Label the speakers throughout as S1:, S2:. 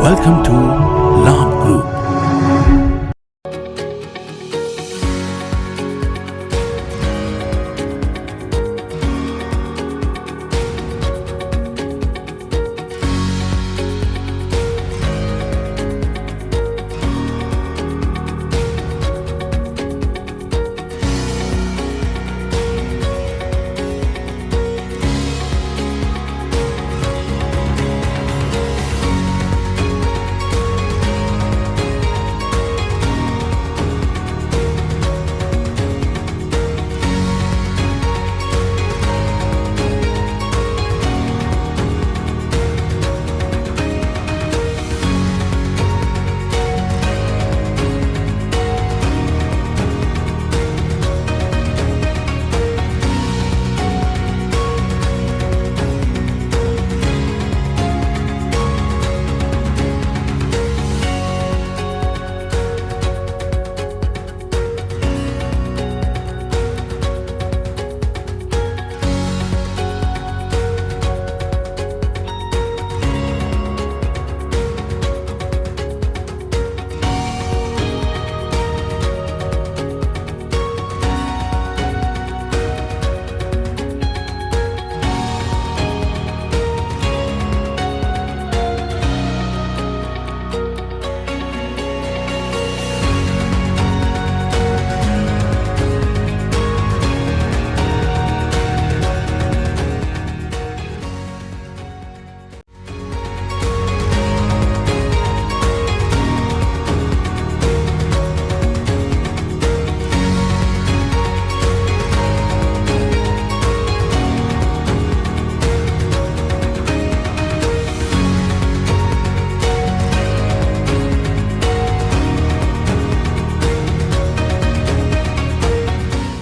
S1: Welcome to Labh Group.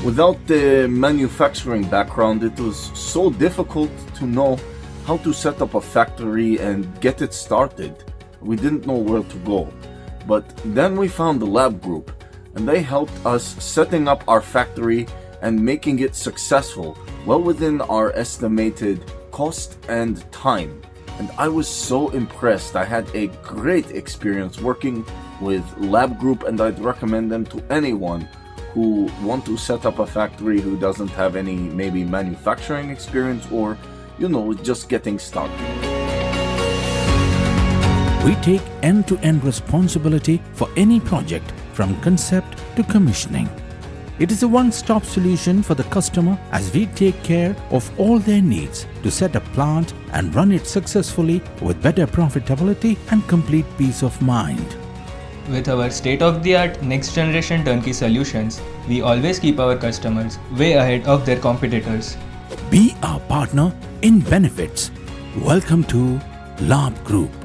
S2: Without the manufacturing background, it was so difficult to know how to set up a factory and get it started. We didn't know where to go. But then we found the Labh Group, and they helped us setting up our factory and making it successful, well within our estimated cost and time. And I was so impressed. I had a great experience working with Labh Group, and I'd recommend them to anyone who want to set up a factory who doesn't have any maybe manufacturing experience or, just getting started.
S1: We take end-to-end responsibility for any project from concept to commissioning. It is a one-stop solution for the customer as we take care of all their needs to set a plant and run it successfully with better profitability and complete peace of mind.
S3: With our state-of-the-art next-generation turnkey solutions, we always keep our customers way ahead of their competitors.
S1: Be our partner in benefits. Welcome to Labh Group.